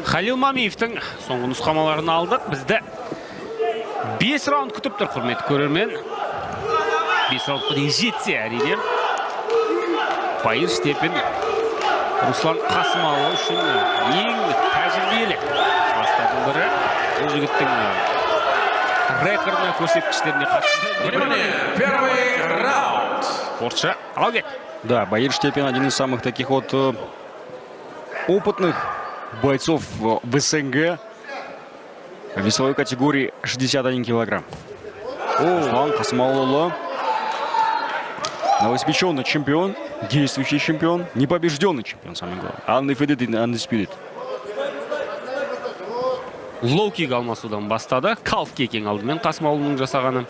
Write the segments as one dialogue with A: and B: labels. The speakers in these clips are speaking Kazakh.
A: Халил Мамиевтің соңғы нұсқамаларын алдық. Бізді 5 раунд күтіп тұр, құрметті көрермен. 5 раундқа дейін жетсе, әрине. Байыр Штепин Руслан Қасымалы үшін ең тәжірибелі бастардың бірі. Бұл жігіттің рекордына көрсеткіштеріне қатысты.
B: Первый раунд.
A: Спортшы Алгет.
C: Да, Байыр Штепин один из самых таких вот опытных бойцов в СНГ в весовой категории 61 килограмм. Руслан Қасымалы, новоиспеченный чемпион, действующий чемпион, непобежденный чемпион, самое главное. Undefeated and undisputed.
A: Лоу-кик алмасудан бастады. Калф-кикинг алдымен Қасымалының жасағаны.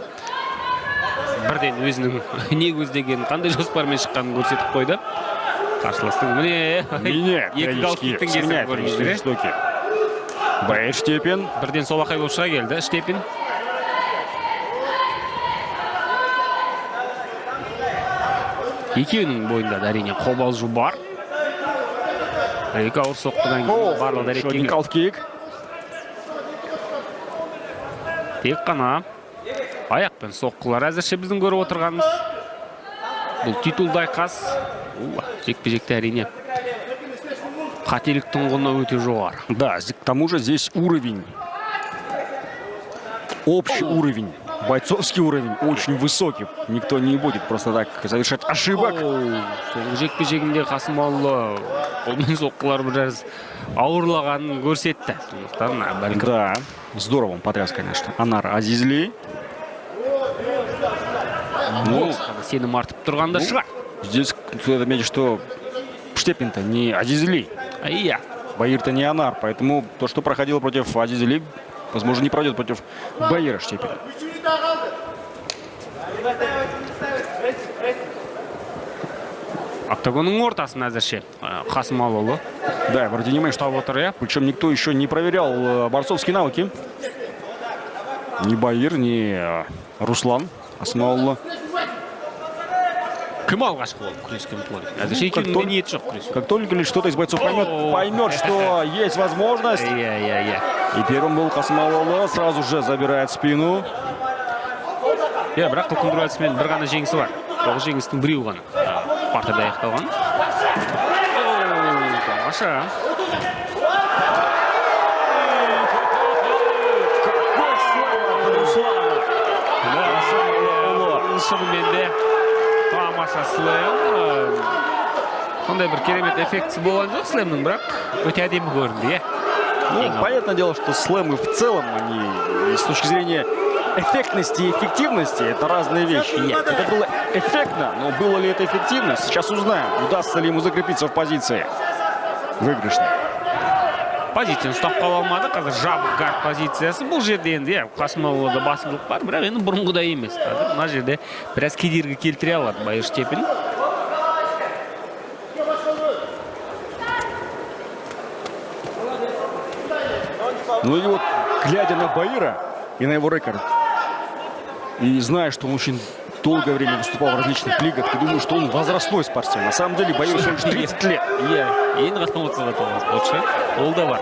A: Бірден өзінің не көздеген, қандай жоспармен шыққанын көрсетіп қойды. Қарсыластың міне екі калф-киктің кесіп көрмейді.
C: Байыр Штепин.
A: Бірден солақай болып шыға келді Штепин. Екеуінің бойында да әрине қобалжу бар. Екі ауыр соққыдан кейін барлығы дәрекке
C: Калф-кик.
A: Тек қана аяқпен соққылар әзірше біздің көріп отырғанымыз. Бұл титулды айқас. Жекпе-жекте әрине қателіктің құны өте жоғары.
C: Да, к тому же здесь уровень, общий уровень, бойцовский уровень очень высокий. Никто не будет просто так совершать ошибок.
A: Соңғы жекпе-жегінде Қасымалы онымен соққылар біраз ауырлағанын көрсетті.
C: Да, здорово он потряс, конечно. Анар Азизли.
A: Сені мартып тұрғанда шығар.
C: Здесь стоит отметить, что Штепин-то не Азизли. Байыр-то не Анар, поэтому то, что проходило против Азизли, возможно, не пройдет против Байыра Штепина.
A: Октагонның ортасын әзірше Қасымалы.
C: Да, вроде не что отыр, причем никто еще не проверял борцовские навыки. Ни Байыр, ни Руслан Қасымалы.
A: Кім алғашқы болып күрескен план? Әзірше екеуінің ниет жоқ күресу.
C: Как только лишь кто-то из бойцов поймет, что есть возможность. И первым был Қасымалы, сразу же забирает спину.
A: Бірақ Толқын Дулатовпен бір ғана жеңісі бар. Ол жеңістің біреуі ғана. Партада аяқталған. Тамаша. Шынымен де тамаша слэм. Сондай бір керемет эффектісі болған жоқ слэмнің, бірақ өте әдемі көрінді.
C: Понятное дело, что слэмы в целом, они с точки зрения эффектности и эффективности, это разные вещи. Нет, это было эффектно, но было ли это эффективно, сейчас узнаем. Удастся ли ему закрепиться в позиции выигрышной.
A: Позицияны ұстап қала алмады, қазір жабық гард позициясы. Бұл жерде енді Қасымалыда басымдылық бар, бірақ енді бұрынғыдай емес. Мына жерде біраз кедергі келтіре алады Байыр Штепин.
C: Ну и вот, глядя на Байыра и на его рекорд, и зная, что он очень долгое время выступал в различных лигах, ты думаешь, что он возрастной спортсмен. На самом деле Байыр всего лишь 30 лет.
A: Енді қатмауытсыз аталған спортшы. Ол да бар.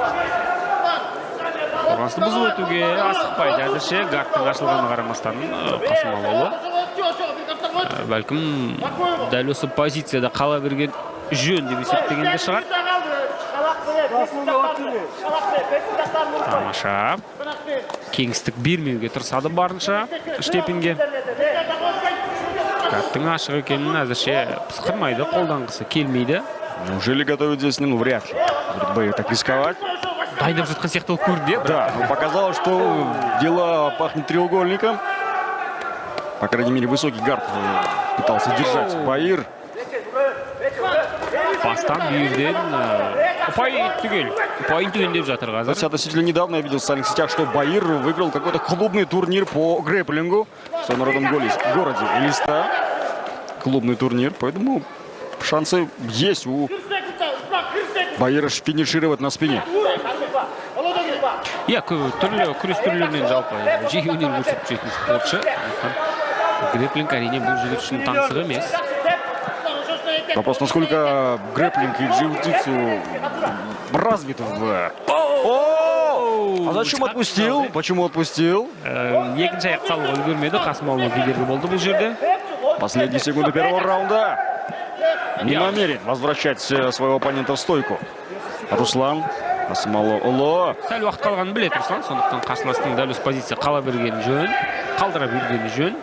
A: Қорғанысты бұзып өтуге асықпайды. Әзірше гардтың ашылғаны қарамастан Қасымалы. Бәлкім дәл осы позицияда қала берген жөн деп есептегенде шығар. Тамаша. Кеңістік бермеуге тырысады барынша Штепинге. Гардтың ашық екенін әзірше пысқырмайды, қолданғысы келмейді.
C: Неужели готовят здесь? Ну, вряд ли. Будет Байыр так рисковать.
A: Дайдап жатқан сияқты көрді.
C: Да, но показалось, что дело пахнет треугольником. По крайней мере, высокий гард пытался держать Байыр.
A: Бастан бүйірден ұпайын түген деп жатыр қазір.
C: Относительно недавно я видел в социальных сетях, что Байыр выиграл какой-то клубный турнир по грэпплингу в своем родном городе Элиста. Клубный турнир, поэтому шансы есть у Байыра финишировать на спине.
A: Түрлі күрес түрлерінен жалпы жеге өнер көрсетіп жүретін спортшы. грэплинг әрине бұл жігіт үшін таңсық емес.
C: Вопрос, насколько грэплинг и джиу-джитсу развит в... А зачем отпустил? Почему отпустил?
A: Екінші аяқ салуға үлгермеді, Қасымалы кедергі болды бұл жерде.
C: Последние секунды первого раунда. Не намерен возвращать своего оппонента в стойку. Руслан Қасымалы.
A: Сәл уақыт қалғанын біледі Руслан, сондықтан қарсыластың дәл осы позиция қала бергені жөн, қалдыра бергені жөн.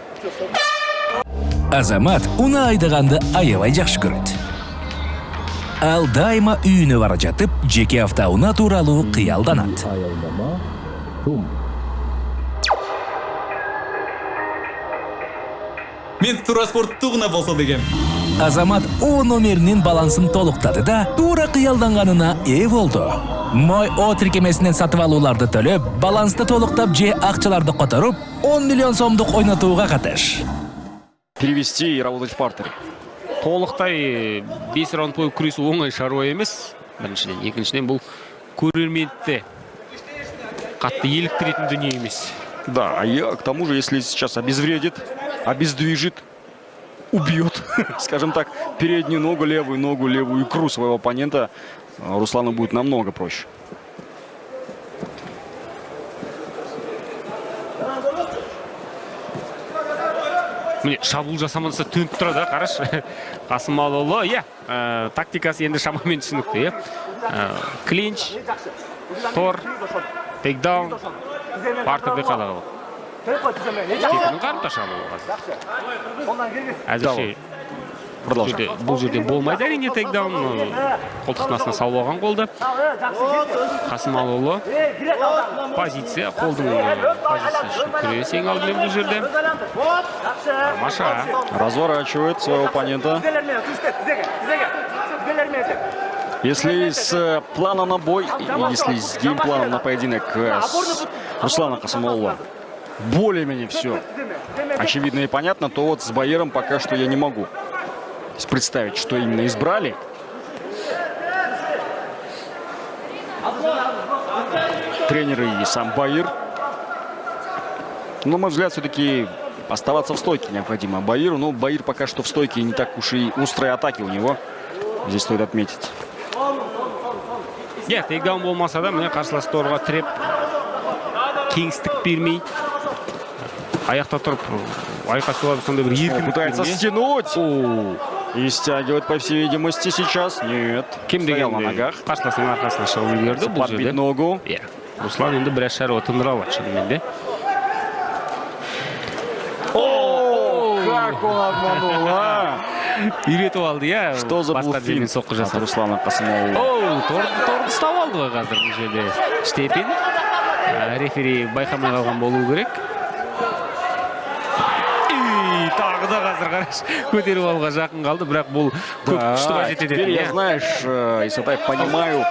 D: Азамат уны айдағанды аябай жақсы көреді. Ал дайыма үйіне бара жатып, жеке автоуна туралы қиялданады.
E: Мен тура спорт туғына болса деген.
D: Азамат о номерінің балансын толықтады да, тура қиялданғанына ие болды. Мой о тіркемесінен сатып алуларды төлеп, балансты толықтап же ақчаларды қотарып, 10 миллион сомдық ойнатуға қатыш.
C: Перевести и работать в партере.
A: Толықтай 5 раунд бойы күресу оңай шаруа емес. Біріншіден, екіншіден бұл көрерменді қатты еліктіретін дүние емес.
C: Да, а я к тому же, если сейчас обезвредит, обездвижит, убьет, скажем так, переднюю ногу, левую икру своего оппонента, Руслану будет намного проще.
A: Міне, шабуыл жасамаса төніп тұрады, қарашы. Қасымалы, тактикасы енді шамамен түсінікті, клинч, тор, тейкдаун, партерде қалағалы. Текінің қарымта шабуыл. Әзірше бұл жерде болмайды әрине тейкдаун. Қолтықтың астына салып алған қолды. Қасымалы позиция, қолдың позициясы үшін күрес ең алдымен бұл жерде. Маша
C: разворачивает своего оппонента. Если с плана на бой, если с геймпланом на поединок с Руслана Қасымалы более-менее все очевидно и понятно, то вот с Баиром пока что я не могу представить, что именно избрали. Тренеры и сам Баир. Но, на мой взгляд, все-таки оставаться в стойке необходимо Баиру. Но Баир пока что в стойке, не так уж и острые атаки у него. Здесь стоит отметить.
A: Тейкдаун болмаса да, міне қарсылас торға тіреп, кеңістік бермей, аяқта тұрып, айқасуға сонда бір еркіндік.
C: Пытается стянуть. И стягивает, по всей видимости, сейчас. Нет.
A: Кем
C: стоял на ногах.
A: Қарсыласының арқасына шығып үлгерді бұл жерде.
C: Подбить ногу.
A: Руслан енді біраз шаруа тындыра алады шынымен де.
C: Как он обманул, а?
A: Үйретіп алды,
C: Что за блуфин от Руслана Қасымалы?
A: Торды ұстап алды ғой қазір бұл жерде. Штепин. Рефери байқамай қалған болу керек. Тағы да қазір қараш көтеріп алуға жақын қалды, бірақ бұл көп күштіға жетеді.
C: Теперь я, знаешь, Исатай, понимаю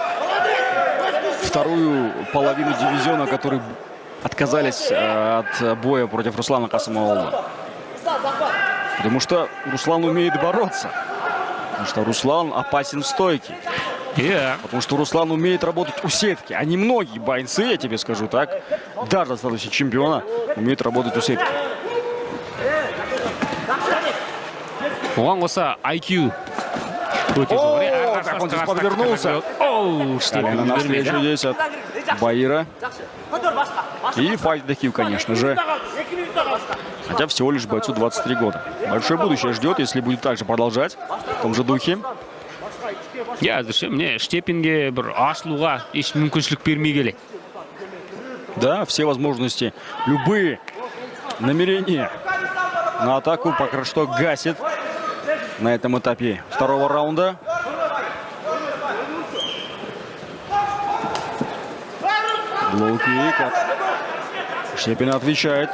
C: вторую половину дивизиона, которые отказались от боя против Руслана Қасымалы. Потому что Руслан умеет бороться. Потому что Руслан опасен в стойке. Потому что Руслан умеет работать у сетки. А немногие бойцы, я тебе скажу так, даже в статусе чемпиона, умеют работать у сетки.
A: Оған қоса IQ.
C: Как он здесь подвернулся. Колено навстречу здесь от Баира. И файт дохив, конечно же. Хотя всего лишь бойцу 23 года. Большое будущее ждет, если будет также продолжать в том же духе.
A: Әзірше, міне Штепинге бір ашылуға еш мүмкіншілік бермей келе.
C: Да, все возможности, любые намерения на атаку пока что гасит на этом этапе второго раунда. Лоу-кик. Штепин отвечает.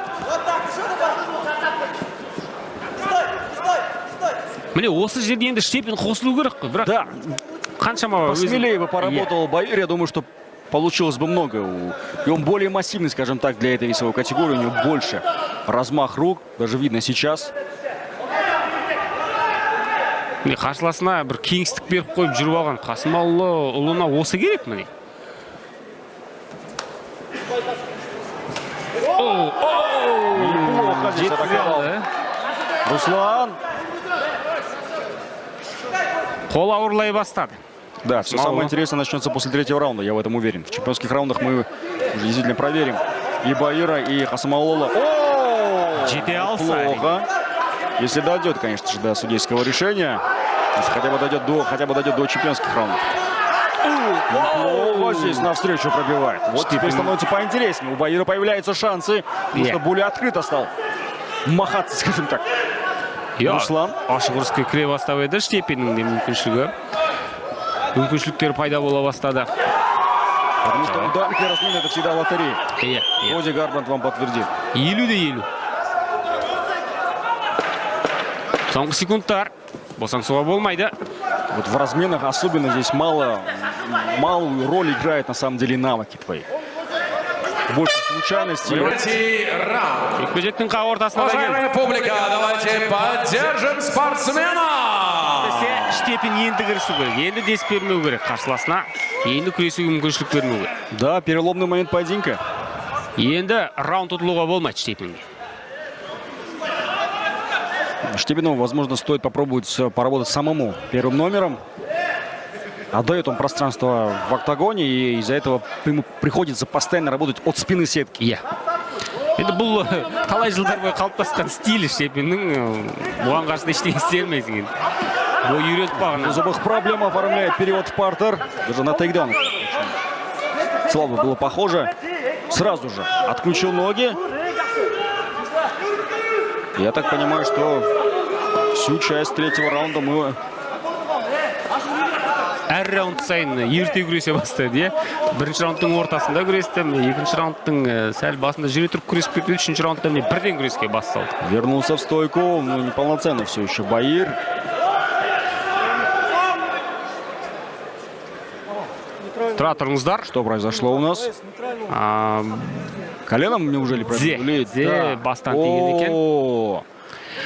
A: Міне осы жерде енді Штепин қосылу керек қой, бірақ
C: Да.
A: қаншама
C: Посмелее бы поработал Баир, я думаю, что получилось бы много. И он более массивный, скажем так, для этой весовой категории. У него больше размах рук, даже видно сейчас.
A: Қарсыласына бір кеңістік беріп қойып жүріп алған Қасымалы ұлына осы керек міне.
C: Руслан.
A: Қол ауырлай бастады.
C: Да, все самое интересное начнется после третьего раунда, я в этом уверен. В чемпионских раундах мы уже действительно проверим и Баира, и Хасамаулола. О, плохо. Если дойдет, конечно же, до судейского решения, если хотя бы дойдет до чемпионских раундов. Неплохо здесь навстречу пробивает. Вот теперь становится поинтереснее. У Баира появляются шансы, потому что более открыто стал махаться, скажем так. Руслан.
A: Ашық ұрысқа кіре бастап еді, Штепиннің де мүмкіншіліктері пайда бола бастады.
C: Потому что ударник и размин — это всегда лотерея. Коди Гарбрант вам подтвердит.
A: 50-50. Соңғы секундтар. Босаңсуға болмайды.
C: Вот в разменах особенно здесь малую роль играет на самом деле навыки твои. Больше случайностей.
B: Третий раунд.
A: Жекпе-жектің ортасына да
B: Уважаемая публика, давайте поддержим спортсмена!
A: Штепин енді кірісу керек. Енді дес бермеу керек қарсыласына. Енді күресуге мүмкіншілік бермеу керек.
C: Да, переломный момент поединка.
A: Енді раунд ұтылуға болмайды Штепинге.
C: Штепину, возможно, стоит попробовать поработать самому первым номером. Отдает он пространство в октагоне, и из-за этого ему приходится постоянно работать от спины сетки.
A: Енді бұл талай жылдар бойы қалыптасқан стиль Штепиннің. Бұған қарсы ештеңе істей алмайсың енді. Бой үйретіп бағана.
C: Зубых проблем оформляет перевод в партер. Даже на тейкдаун. Слабо было похоже. Сразу же отключил ноги. Я так понимаю, что всю часть третьего раунда мы...
A: Әр раунд сайын ерте күресе бастады. Бірінші раундтың ортасында күрестім, екінші раундтың сәл басында жүре тұрып күресіп кетті, үшінші раундта бірден күреске басталды.
C: Вернулся в стойку, но неполноценно все еще Баир.
A: Тұра тұрыңыздар.
C: Что произошло у нас? Коленом неужели пробили?
A: Зе бастан тиген екен.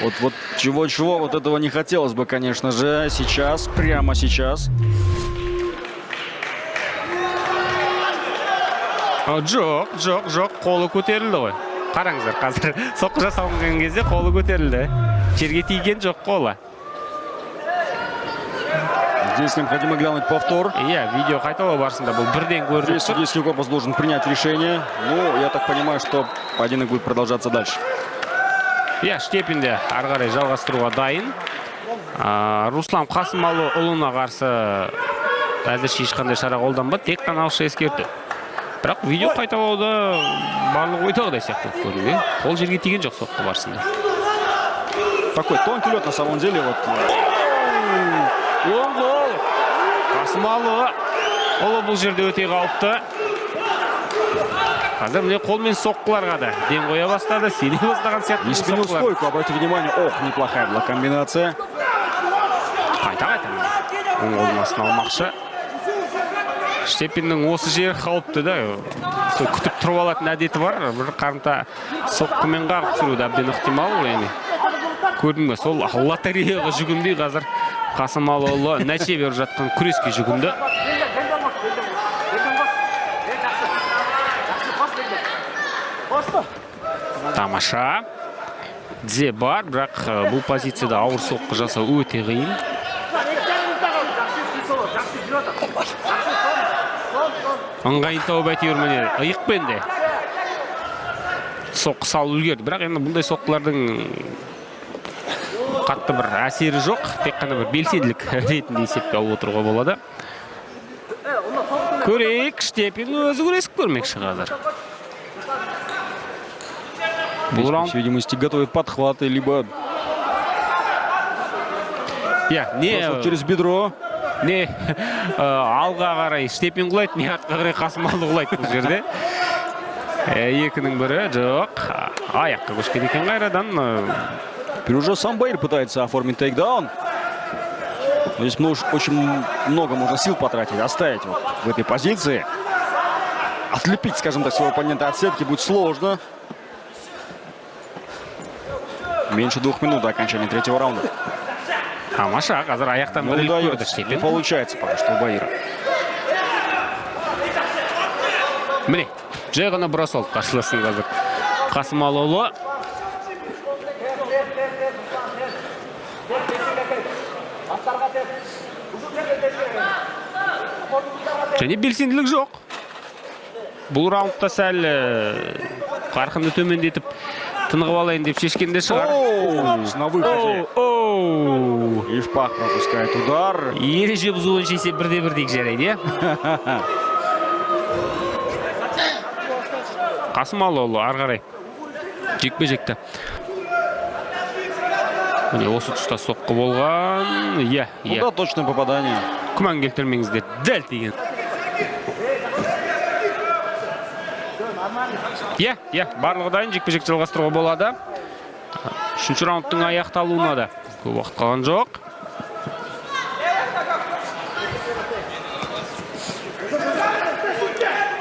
C: Вот чего-чего, вот этого не хотелось бы, конечно же, сейчас, прямо сейчас.
A: Жоқ, қолы көтерілді ғой. Қараңыздар, қазір соққы жасалған кезде қолы көтерілді. Жерге тиген жоқ қолы.
C: Здесь необходимо глянуть повтор.
A: Видео қайталау барысында бұл бірден көрдік.
C: Здесь судейский корпус должен принять решение. Ну, я так понимаю, что поединок будет продолжаться дальше.
A: Штепинде ары қарай жалғастыруға дайын. Руслан Қасымұлына қарсы әзірше ешқандай шара қолданбады, тек қана ауызша ескертті. Бірақ видео қайталауда барлық ойдағыдай сияқты көрінді. Қол жерге тиген жоқ соққы барысында.
C: Такой тонкий лед на самом деле.
A: Қасымұлы бұл жерде өте қауіпті. Қазір міне қолмен соққыларға да ден қоя бастады, сене бастаған сияқты.
C: Не сменил стойку, обратите внимание. Неплохая была комбинация.
A: Қайта. Оң қолын астына алмақшы. Штепиннің осы жері қауіпті да. Күтіп тұрып алатын әдеті бар. Бір қарымта соққымен қағып түсіруді әбден ықтимал. Көрдің бе, сол лотереяға жүгінбей қазір Қасымұлы нәтиже беріп жатқан күреске жүгінді. Тамаша. Дзе бар, бірақ бұл позицияда ауыр соққы жасау өте қиын. Ыңғайын тауып әйтеуір міне иықпен де соққы салып үлгерді. Бірақ енді бұндай соққылардың қатты бір әсері жоқ. Тек қана бір белсенділік ретінде есепке алып отыруға болады. Көрейік, Штепин өзі күресіп көрмекші қазір.
C: Бұл раунд, видимости, готовит подхваты, либо через бедро.
A: Не алға қарай Штепин құлайды, не артқа қарай Қасымұлы құлайды бұл жерде. Екінің бірі жоқ. Аяққа көшкен екен қайрадан.
C: Теперь уже сам Баир пытается оформить тейкдаун. Но здесь очень много можно сил потратить, оставить вот в этой позиции. Отлепить, скажем так, своего оппонента от сетки будет сложно. Меньше 2 минут до окончания третьего раунда.
A: Тамаша, қазір аяқтан
C: не удается, не получается пока что у Баира.
A: Міне, жай ғана бұра салды қарсыласын қазір. Қасымұлы Және белсенділік жоқ. Бұл раундта сәл қарқынды төмендетіп тынығып алайын деп шешкенде шығар.
C: На выходе. Ишпах пропускает удар.
A: Ереже бұзу бойынша есеп 1-1 дейік жарайды, иә? Қасымалыұлы ары қарай жекпе-жекті. Міне осы тұста соққы болған. Иә.
C: Да, точное попадание.
A: Күмән келтірмеңіздер, дәл тиген. Иә, барлығы дайын, жекпе-жек жалғастыруға болады. Үшінші раундтың аяқталуына да көп уақыт қалған жоқ.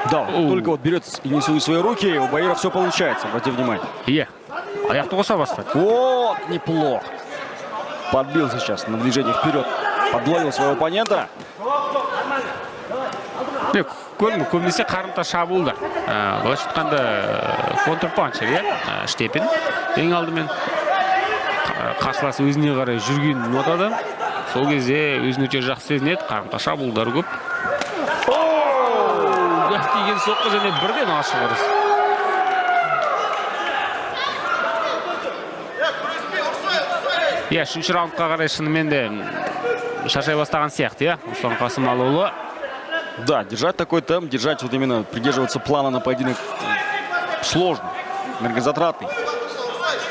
C: Да, только вот берет инициативу в свои руки, у Баира все получается. Обратите внимание.
A: Иә, аяқты қоса бастады.
C: Вот, неплохо. Подбил сейчас на движение вперед. Подловил своего оппонента.
A: Көбінесе қарымта шабуылдар. Былайша айтқанда контрпанчер, иә? Штепин. Ең алдымен қарсыласы өзіне қарай жүрген нотада. Сол кезде өзін өте жақсы сезінеді, қарымта шабуылдар көп. Тиген соққы және бірден ашық ұрыс. Иә, үшінші раундқа қарай шынымен де шаршай бастаған сияқты, иә? Руслан Қасымалыұлы.
C: Да, держать такой темп, держать вот именно, придерживаться плана на поединок сложно, энергозатратный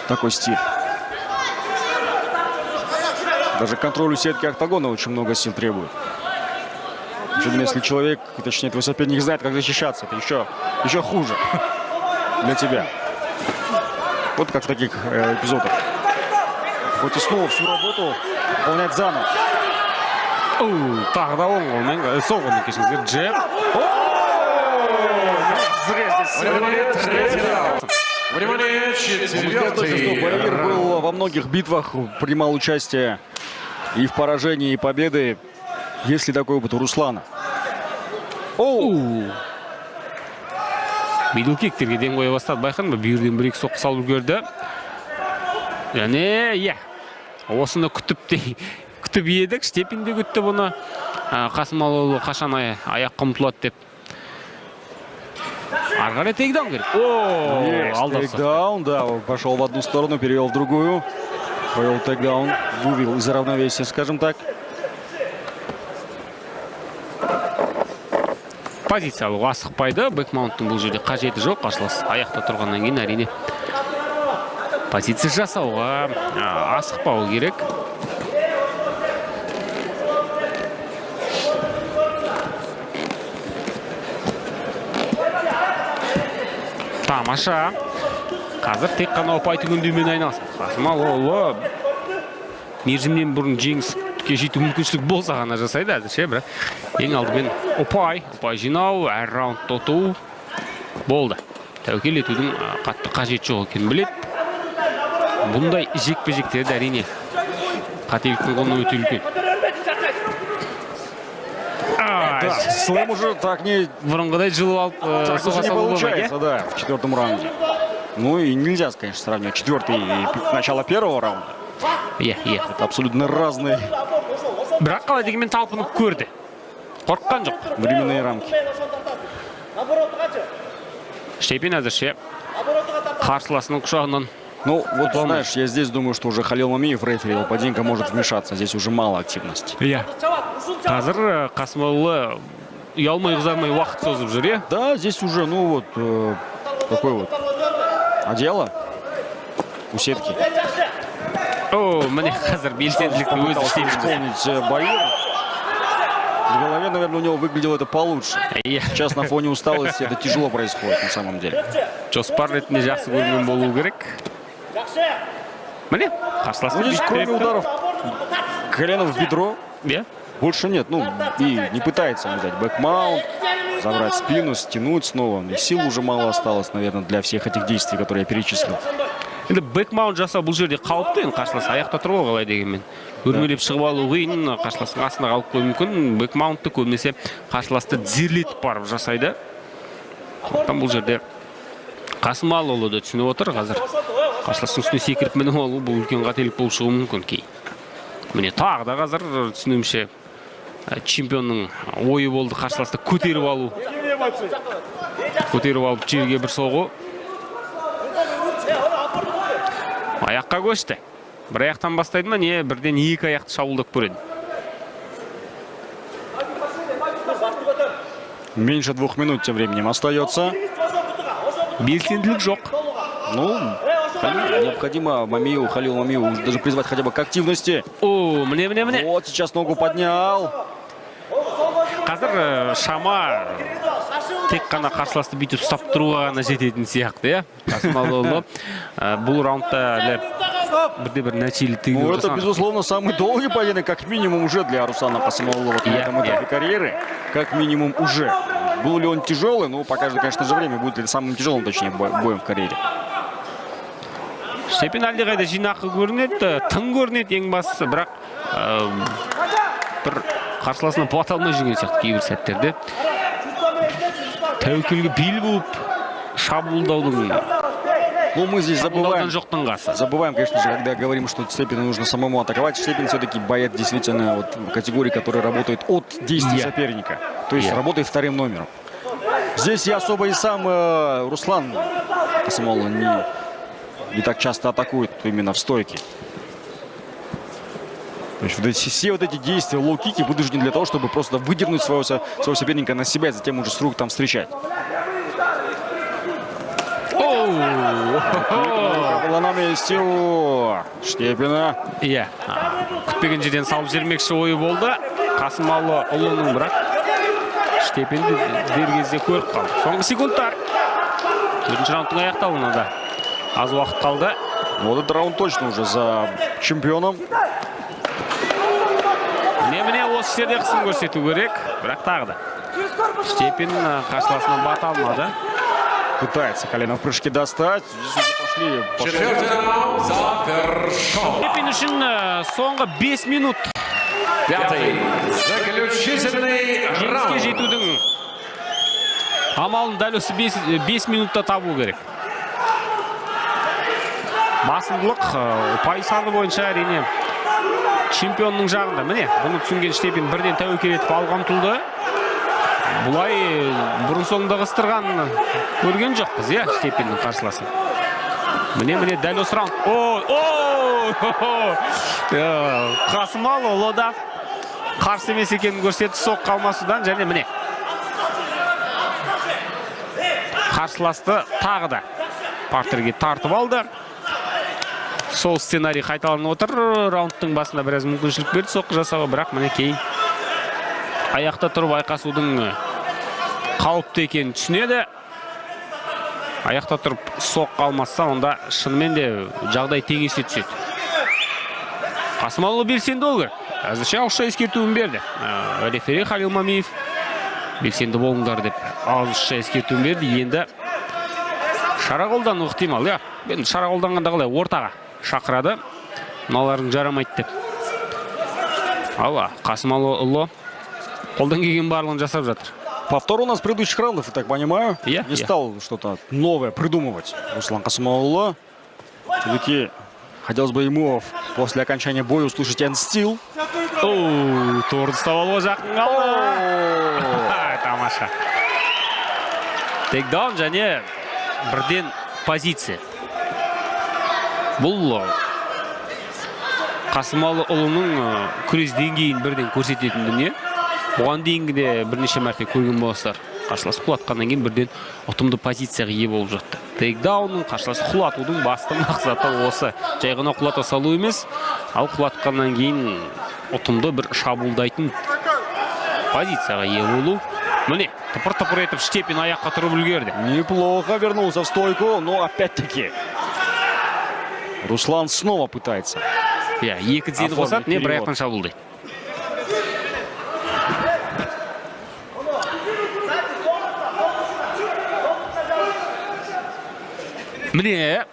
C: такой стиль. Даже контролю сетки октагона очень много сил требует. Особенно если человек, точнее твой соперник, знает, как защищаться, это еще хуже для тебя. Вот как в таких эпизодах. Хоть и снова всю работу выполнять заново.
A: Тағы да оң қолмен, сол қолмен кешіңіздер, джеб.
B: Внимание, четвертый
C: Баир был во многих битвах, принимал участие и в поражении, и победы. Есть ли такой опыт у Руслана?
A: Мидл-киктерге ден қоя бастады, байқын ба? Бүйірден бір-екі соққы салып үлгерді. Және, иә, осыны күтіп едік, Штепинде күтті бұны. Қасымалыұлы қашан аяққа ұмтылады деп. Ары қарай тейкдаун керек.
C: Тейкдаун, да, пошел в одну сторону, перевел в другую. Провел тейкдаун, вывел из равновесия, скажем так.
A: Позиция алуға асықпайды. Бэкмаунттың бұл жерде қажеті жоқ. Қарсылас аяқта тұрғаннан кейін әрине позиция жасауға асықпау керек. Тамаша. Қазір тек қана ұпай түгендеумен айналысады. Қасымалыұлы мерзімнен бұрын жеңіске жету мүмкіншілік болса ғана жасайды әзірше, бірақ ең алдымен ұпай жинау, әр раунд ұту болды. Тәуекел етудің қатты қажет жоқ екенін біледі. Бұндай жекпе-жектерді әрине қателіктің құны өте үлкен.
C: Слэм уже так не...
A: Бұрынғыдай жылып алып
C: Так не получается, да, в четвертом раунде. Ну и нельзя, конечно, сравнивать четвертый и начало первого раунда. Это абсолютно разные.
A: Бірақ қалай дегенмен талпынып көрді. Қорыққан жоқ.
C: Временные рамки.
A: Штепин әзірше қарсыласының құшағынан.
C: Ну, вот знаешь, я здесь думаю, что уже Халил Мамиев, рефери поединка, может вмешаться. Здесь уже мало активности.
A: Қазір Қасымалыұлы ұялмай ұзармай уақыт созып жүр, е?
C: Да, здесь уже, ну вот, такой вот одела у сетки.
A: Мне қазір белсенділікті өзі істейміз.
C: Исполнить Баир. В голове, наверное, у него выглядело это получше. Сейчас на фоне усталости это тяжело происходит на самом деле.
A: Жоспар ретінде жақсы көрген болу керек. Міне, қарсыласын
C: здесь кроме ударов коленом в бедро больше нет. Ну, и не пытается он взять бэкмаунт, забрать спину, стянуть снова. И сил уже мало осталось, наверное, для всех этих действий, которые я перечислил.
A: Енді бэкмаунт жасау бұл жерде қауіпті, қарсылас аяқта тұруға қалай дегенмен. Өрмелеп шығып алу қиын, қарсыластың астына қалып қою мүмкін. Бэкмаунтты көбінесе қарсыласты тізерлетіп барып жасайды. Бұл жерде Қасымалыұлы да түсініп отыр қазір. Қарсыластың үстіне секіріп мініп алу бұл үлкен қателік болып шығуы мүмкін кейін. Міне тағы да қазір түсінуімше чемпионның ойы болды қарсыласты көтеріп алу. Көтеріп алып жерге бір соғу. Аяққа көшті. Бір аяқтан бастайды ма, не бірден екі аяқты шабуылдап көреді.
C: Меньше 2 минут тем временем остается.
A: Белсенділік жоқ.
C: Ну, необходимо Халилу Мамиеву даже призвать хотя бы к активности.
A: О, мне.
C: Вот сейчас ногу поднял.
A: Қазір шама тек қана қарсыласты бүйтіп ұстап тұруға ғана жететін сияқты, иә? Қасымалыұлы бұл раундта бірде бір нәтижелі тігіп
C: Ну, это, безусловно, самый долгий поединок, как минимум, уже для Руслана Касымалыұлы на этом этапе карьеры. Как минимум, уже. Был ли он тяжелый? Ну, покажет, конечно же, время. Будет ли самым тяжелым, точнее, боем в карьере.
A: Штепин әлдеқайда жинақы көрінеді, тың көрінеді ең бастысы, бірақ бір қарсыласына бата алмай жүрген сияқты кейбір сәттерде. Тәуекелге бел буып шабуылдаудың.
C: Ну, мы здесь забываем, конечно же, когда говорим, что Штепину нужно самому атаковать. Штепин все-таки боец действительно вот категории, который работает от действий соперника. То есть работает вторым номером. Здесь и особо и сам Руслан Касымалыұлы не так часто атакует именно в стойке. То есть все вот эти действия, лоу-кики вынуждены для того, чтобы просто выдернуть своего соперника на себя и затем уже с рук там встречать. Была на месте у Штепина.
A: Иә, күтпеген жерден салып жібермекші ойы болды. Касымалыұлының, бірақ Штепинді дер кезде көріп қалды. Соңғы секундтар. 4-ші раундтың аяқталуына да аз уақыт қалды.
C: Вот этот раунд точно уже за чемпионом.
A: Міне осы жерде қысын көрсету керек, бірақ тағы да Штепин қарсыласынан бата алмады.
C: Пытается колено в прыжке достать. Здесь уже пошли.
B: Четвертый раунд завершен.
A: Штепин үшін соңғы 5 минут.
B: Пятый. Заключительный
A: Жеңіске
B: раунд.
A: жетудің амалын дәл осы 5 минутта табу керек. Басымдылық ұпай саны бойынша әрине чемпионның жағында. Міне, бұны түсінген Штепин бірден тәуекел етіп алға ұмтылды. Бұлай бұрын соңында қыстырған көрген жоқпыз, иә, Штепиннің қарсыласын. Міне дәл осы раунд. Касымалыұлы да қарсы емес екенін көрсетті соққы алмасудан, және міне қарсыласты тағы да партерге тартып алды. Сол сценарий қайталанып отыр. Раундтың басында біраз мүмкіншілік берді соққы жасауға, бірақ міне кейін аяқта тұрып айқасудың қауіпті екенін түсінеді. Аяқта тұрып соққы алмаса, онда шынымен де жағдай теңесе түседі. Касымалыұлы белсенді ол керек. Әзірше ауызша ескертуін берді. Рефери Халил Мамиев белсенді болыңдар деп ауызша ескертуін берді. Енді шара қолдану ықтимал, иә. Енді шара қолданғанда қалай ортаға шақырады. Мыналарың жарамайды деп. Ала, Касымалыұлы қолдан келген барлығын жасап жатыр.
C: Повтор у нас предыдущих раундов, я так понимаю. Не стал что-то новое придумывать Руслан Касымалыұлы. Все-таки хотелось бы ему после окончания боя услышать end still.
A: Торды ұстауға жақын қалды. Тамаша. Тейкдаун және бірден позиция. Бұл Касымалыұлының күрес деңгейін бірден көрсететін дүние. Оған дейінгі де бірнеше мәрте көрген боласыздар. Қарсыласы құлатқаннан кейін бірден ұтымды позицияға ие болып жатты. Тейкдаунның қарсыласы құлатудың басты мақсаты осы. Жай ғана құлата салу емес, ал құлатқаннан кейін ұтымды бір шабуылдайтын позицияға ие болу. Міне, тыпыр-тыпыр етіп Штепин аяққа тұрып үлгерді.
C: Неплохо вернулся в стойку, но опять-таки Руслан снова пытается.
A: Екі тізені қосады, не бір аяқтан шабуылдайды. Міне,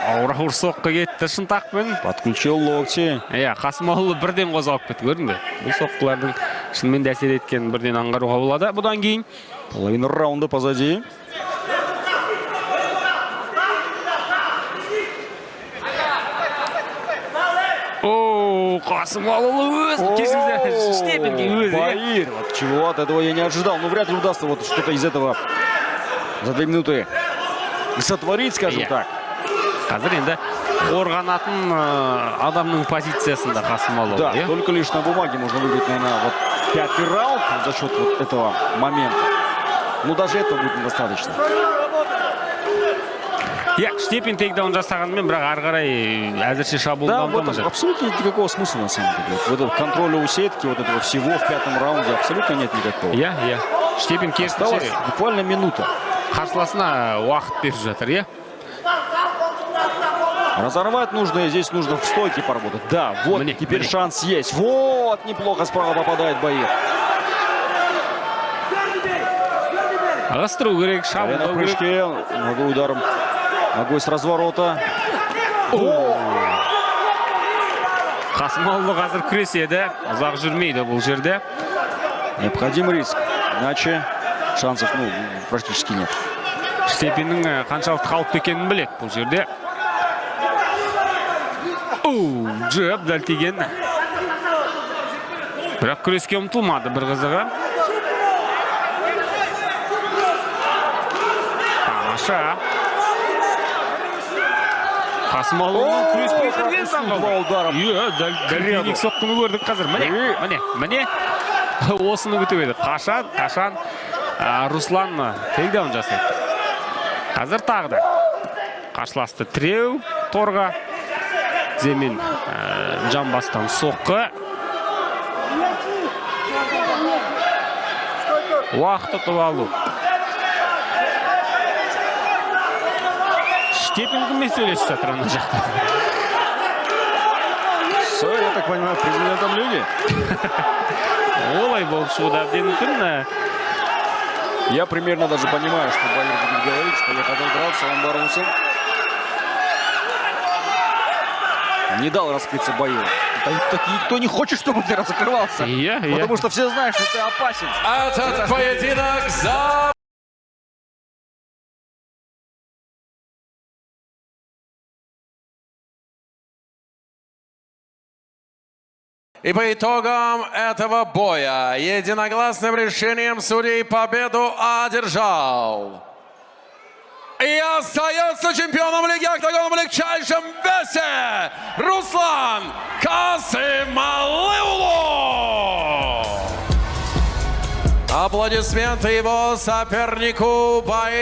A: ауыр соққы кетті шынтақпен.
C: Подключил локти.
A: Касымалыұлы бірден қозғалып кетті, көрдің бе? Бұл соққылардың шынымен де әсер еткен бірден аңғаруға болады. Бұдан кейін
C: половина раунда позади.
A: О, Касымалыұлы өз кезінде Штепинге өзі.
C: Баир, вот чего от этого я не ожидал. Ну, вряд ли удастся вот что-то из этого за 2 минуты сотворить, скажем так.
A: Қазір енді қорғанатын адамның позициясында Касымалыұлы.
C: Да, только лишь на бумаге можно выиграть, наверное, вот 5-й раунд за счет вот этого момента. Ну, даже этого будет недостаточно.
A: Штепин тейкдаун жасағанымен, бірақ ары қарай әзірше
C: Да,
A: шабуылдауында
C: в этом абсолютно нет никакого смысла, на самом деле. Вот этого контроля у сетки, вот этого всего в 5-м раунде абсолютно нет никакого.
A: Штепин
C: Осталось
A: керісінше
C: буквально минута.
A: қарсыласына уақыт беріп жатыр,
C: Разорвать нужно, и здесь нужно в стойке поработать. Да, вот теперь шанс есть. Вот, неплохо справа попадает Баир.
A: Ығыстыру керек,
C: На
A: шабуылдау керек.
C: прыжке, ногой ударом, ногой с разворота.
A: Касымалыұлы қазір күреседі, ұзақ жүрмейді бұл жерде.
C: Необходим риск, иначе шансов, ну, практически нет.
A: Штепиннің қаншалықты қауіпті екенін біледі бұл жерде. Джеб дәл тиген. Бірақ күреске ұмтылмады бір қызығы. Тамаша. Касымалыұлының күреспей жүрген
C: ударом.
A: Дәл соққыны көрдік қазір. Міне. Осыны күтіп еді. Қашан Руслан тейкдаун жасайды. Қазір тағы да қарсыласты тіреу торға. Земин жамбастан соққы. Уақыт ұтып алу. Штепин кіммен сөйлесіп жатыр ана жақта?
C: Я так понимаю, президентом люди.
A: Олай болып шығуы әбден мүмкін.
C: Я примерно даже понимаю, что Баир будет говорить, что я хотел драться, он боролся. Не дал раскрыться Баиру. Никто не хочет, чтобы ты разокрывался. Потому что все знают, что ты опасен.
B: Этот поединок за... И по итогам этого боя единогласным решением судей победу одержал. И остается чемпионом лиги «Октагон» в легчайшем весе Руслан Касымалыұлы. Аплодисменты его сопернику Баиру.